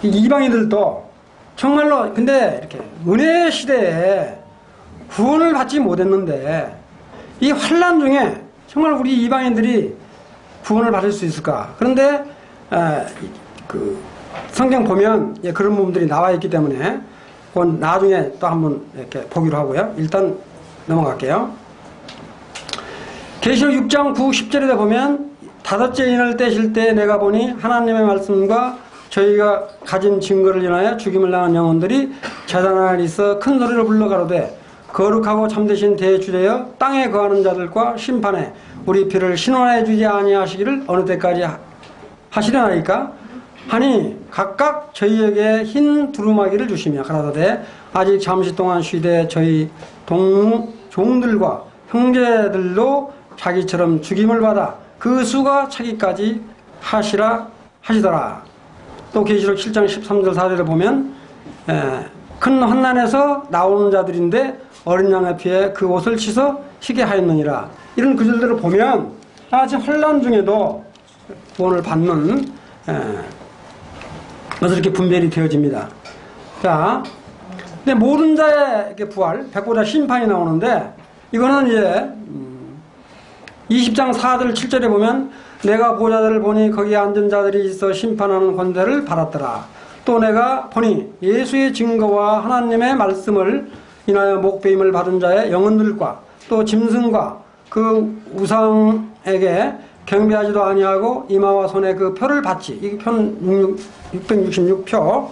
이방인들도 정말로 근데 이렇게 은혜 시대에 구원을 받지 못했는데 이 환난 중에 정말 우리 이방인들이 구원을 받을 수 있을까? 그런데 그 성경 보면 그런 부분들이 나와 있기 때문에 그건 나중에 또 한번 이렇게 보기로 하고요. 일단 넘어갈게요. 계시록 6장 9, 10절에 보면 다섯째 인을 떼실 때 내가 보니 하나님의 말씀과 저희가 가진 증거를 인하여 죽임을 당한 영혼들이 제단 안에 있어 큰 소리를 불러 가로되 거룩하고 참되신 대주되어 땅에 거하는 자들과 심판에 우리 피를 신원해 주지 아니하시기를 어느 때까지 하시려나이까 하니 각각 저희에게 흰 두루마기를 주시며 가라사대 아직 잠시 동안 쉬되 저희 종들과 형제들도 자기처럼 죽임을 받아 그 수가 차기까지 하시더라. 또 계시록 7장 13절 4절을 보면 큰 환난에서 나오는 자들인데 어린 양의 피에 그 옷을 씻어 희게 하였느니라. 이런 구절들을 보면 아직 환난 중에도 구원을 받는 것을 이렇게 분별이 되어집니다. 자, 근데 모든 자의 부활, 백보자 심판이 나오는데 이거는 이제 20장 4절 7절에 보면 내가 보좌들을 보니 거기에 앉은 자들이 있어 심판하는 권세를 받았더라. 또 내가 보니 예수의 증거와 하나님의 말씀을 인하여 목배임을 받은 자의 영혼들과 또 짐승과 그 우상에게 경배하지도 아니하고 이마와 손에 그 표를 받지, 이 표는 666표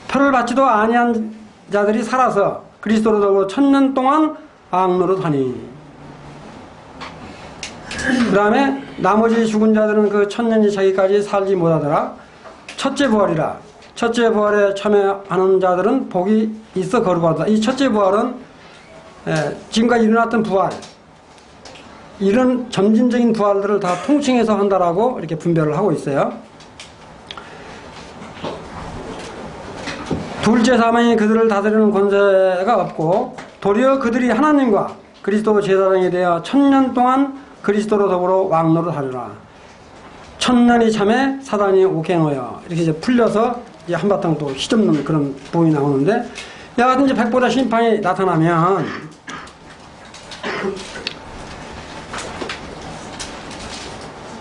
표를 받지도 아니한 자들이 살아서 그리스도로 더불어 1000년 동안 악노릇하니. 그 다음에 나머지 죽은 자들은 그 1000년이 자기까지 살지 못하더라. 첫째 부활이라. 첫째 부활에 참여하는 자들은 복이 있어 거룩하다. 이 첫째 부활은 지금까지 일어났던 부활, 이런 점진적인 부활들을 다 통칭해서 한다라고 이렇게 분별을 하고 있어요. 둘째 사망이 그들을 다스리는 권세가 없고 도리어 그들이 하나님과 그리스도 제사장이 되어 1000년 동안 그리스도로 더불어 왕노를 하리라. 1000년이 참에 사단이 옥행하여 이렇게 이제 풀려서 이제 한바탕 또 휘젓는 그런 부분이 나오는데, 여하튼 이제 백보자 심판이 나타나면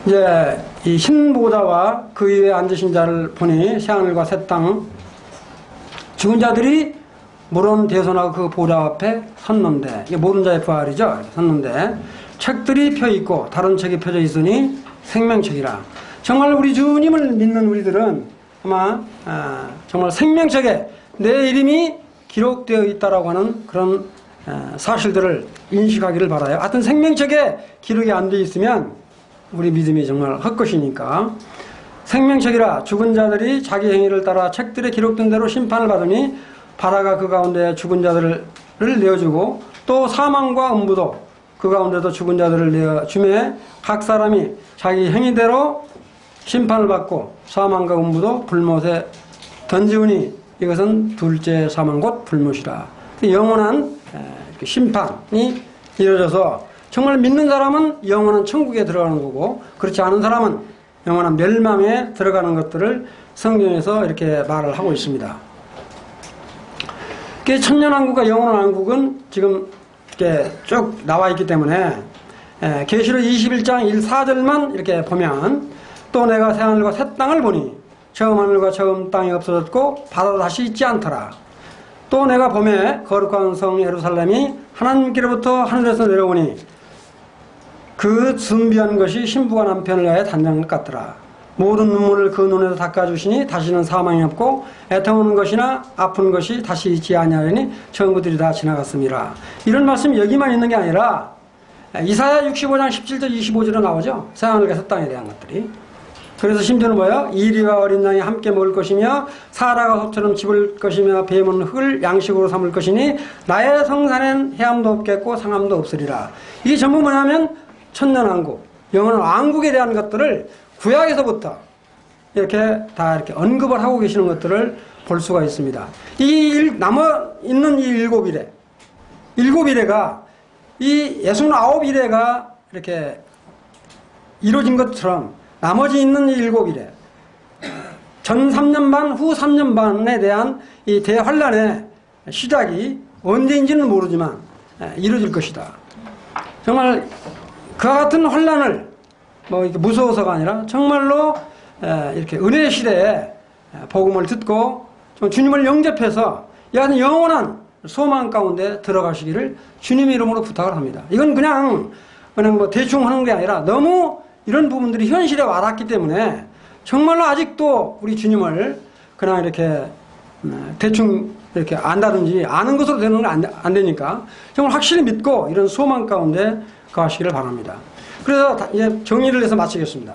이제 이 흰 보좌와 그 위에 앉으신 자를 보니 새하늘과 새 땅, 죽은 자들이 물론 대선하고 그 보좌 앞에 섰는데, 이게 모든 자의 부활이죠. 섰는데, 책들이 펴 있고 다른 책이 펴져 있으니 생명책이라. 정말 우리 주님을 믿는 우리들은 아마 정말 생명책에 내 이름이 기록되어 있다라고 하는 그런 사실들을 인식하기를 바라요. 하여튼 생명책에 기록이 안 돼 있으면 우리 믿음이 정말 헛것이니까. 생명책이라 죽은 자들이 자기 행위를 따라 책들에 기록된 대로 심판을 받으니 바다가 그 가운데 죽은 자들을 내어주고 또 사망과 음부도 그 가운데도 죽은 자들을 내어주매 각 사람이 자기 행위대로 심판을 받고 사망과 음부도 불못에 던지우니 이것은 둘째 사망 곧 불못이라. 영원한 심판이 이루어져서 정말 믿는 사람은 영원한 천국에 들어가는 거고 그렇지 않은 사람은 영원한 멸망에 들어가는 것들을 성경에서 이렇게 말을 하고 있습니다. 천년왕국과 영원왕국은 지금 이렇게 쭉 나와 있기 때문에 계시록 21장 1, 4절만 이렇게 보면 또 내가 새하늘과 새 땅을 보니 처음 하늘과 처음 땅이 없어졌고 바다도 다시 있지 않더라. 또 내가 봄에 거룩한 성 예루살렘이 하나님께로부터 하늘에서 내려오니 그 준비한 것이 신부가 남편을 위하여 단장한 것 같더라. 모든 눈물을 그 눈에서 닦아주시니 다시는 사망이 없고 애통하는 것이나 아픈 것이 다시 있지 아니하리니 전부들이 다 지나갔습니다. 이런 말씀이 여기만 있는 게 아니라 이사야 65장 17절 25절에 나오죠. 새하늘과 새 땅에 대한 것들이. 그래서 심지어는 뭐예요? 이리와 어린 양이 함께 먹을 것이며 사라가 소처럼 집을 것이며 뱀은 흙을 양식으로 삼을 것이니 나의 성산엔 해함도 없겠고 상함도 없으리라. 이게 전부 뭐냐면 천년왕국, 영원한 왕국에 대한 것들을 구약에서부터 이렇게 다 이렇게 언급을 하고 계시는 것들을 볼 수가 있습니다. 남아 있는 이 일곱 이래가 이 69이래가 이렇게 이루어진 것처럼 나머지 있는 이 일곱 이래, 전 3년 반, 후 3년 반에 대한 이 대환란의 시작이 언제인지는 모르지만 이루어질 것이다. 정말 그와 같은 환란을 뭐 이렇게 무서워서가 아니라 정말로 이렇게 은혜의 시대에 복음을 듣고 좀 주님을 영접해서 여하튼 영원한 소망 가운데 들어가시기를 주님의 이름으로 부탁을 합니다. 이건 그냥 뭐 대충 하는 게 아니라 너무 이런 부분들이 현실에 와닿기 때문에 정말로 아직도 우리 주님을 그냥 이렇게 대충 이렇게 안다든지 아는 것으로 되는 건 안 되니까 정말 확실히 믿고 이런 소망 가운데 가시기를 바랍니다. 그래서 이제 정리를 해서 마치겠습니다.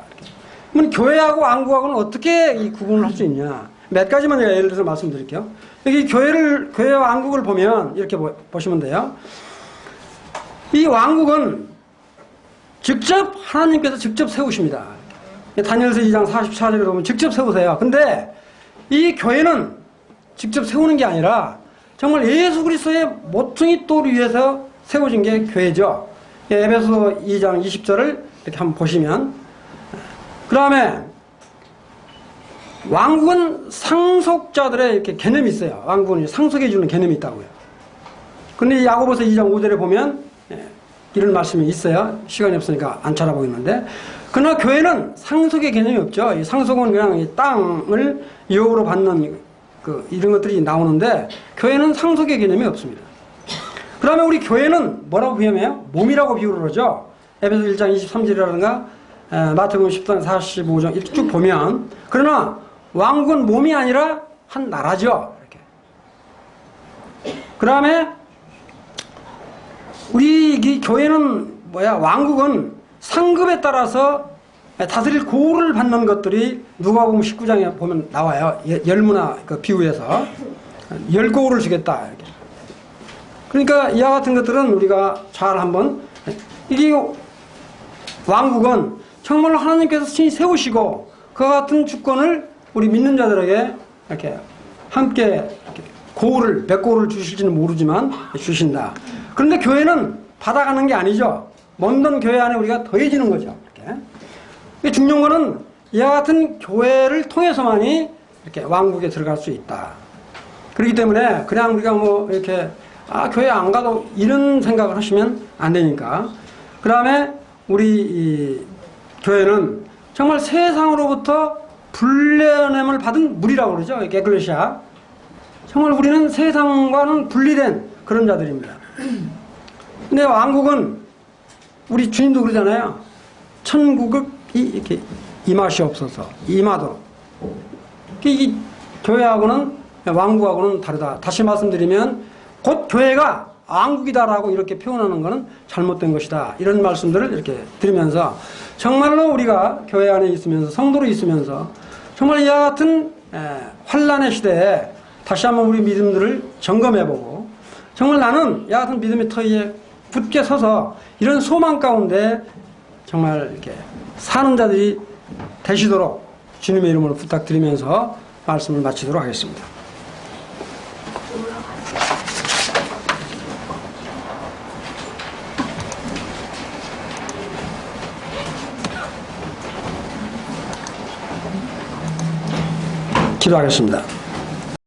그러면 교회하고 왕국하고는 어떻게 이 구분을 할 수 있냐? 몇 가지만 제가 예를 들어서 말씀드릴게요. 여기 교회와 왕국을 보면 이렇게 보시면 돼요. 이 왕국은 직접 하나님께서 직접 세우십니다. 다니엘서 2장 44절에 보면 직접 세우세요. 근데 이 교회는 직접 세우는 게 아니라 정말 예수 그리스도의 모퉁이 돌 위에서 세워진 게 교회죠. 에베소 2장 20절을 이렇게 한번 보시면, 그 다음에 왕국은 상속자들의 이렇게 개념이 있어요. 왕국은 상속해주는 개념이 있다고요. 근데 야고보서 2장 5절에 보면 이런 말씀이 있어요. 시간이 없으니까 안 찾아보겠는데, 그러나 교회는 상속의 개념이 없죠. 이 상속은 그냥 이 땅을 유업으로 받는 이런 것들이 나오는데, 교회는 상속의 개념이 없습니다. 그 다음에 우리 교회는 뭐라고 비유해요? 몸이라고 비유를 하죠. 에베소 1장 23절이라든가 마태복음 10장 45장 이렇게 쭉 보면, 그러나 왕국은 몸이 아니라 한 나라죠. 이렇게. 그 다음에 우리 이 교회는 왕국은 상급에 따라서 다스릴 고를 받는 것들이 누가복음 19장에 보면 나와요. 열무나 그 비유에서 열고를 주겠다. 이렇게. 그러니까 이와 같은 것들은 우리가 잘 한번, 이게 왕국은 정말로 하나님께서 친히 세우시고 그와 같은 주권을 우리 믿는 자들에게 이렇게 함께 이렇게 백고를 주실지는 모르지만 주신다. 그런데 교회는 받아가는 게 아니죠. 먼 교회 안에 우리가 더해지는 거죠. 이렇게. 중요한 거는 이와 같은 교회를 통해서만이 이렇게 왕국에 들어갈 수 있다. 그렇기 때문에 그냥 우리가 뭐 이렇게 교회 안 가도 이런 생각을 하시면 안 되니까. 그 다음에 우리 이 교회는 정말 세상으로부터 분례함을 받은 무리라고 그러죠. 에클레시아. 정말 우리는 세상과는 분리된 그런 자들입니다. 근데 왕국은 우리 주님도 그러잖아요. 천국이 이렇게 임하시옵소서. 임하도록. 이 교회하고는 왕국하고는 다르다. 다시 말씀드리면 곧 교회가 왕국이다라고 이렇게 표현하는 것은 잘못된 것이다. 이런 말씀들을 이렇게 드리면서 정말로 우리가 교회 안에 있으면서 성도로 있으면서 정말 이와 같은 환란의 시대에 다시 한번 우리 믿음들을 점검해보고 정말 나는 이와 같은 믿음의 터 위에 굳게 서서 이런 소망 가운데 정말 이렇게 사는 자들이 되시도록 주님의 이름으로 부탁드리면서 말씀을 마치도록 하겠습니다. 기도하겠습니다.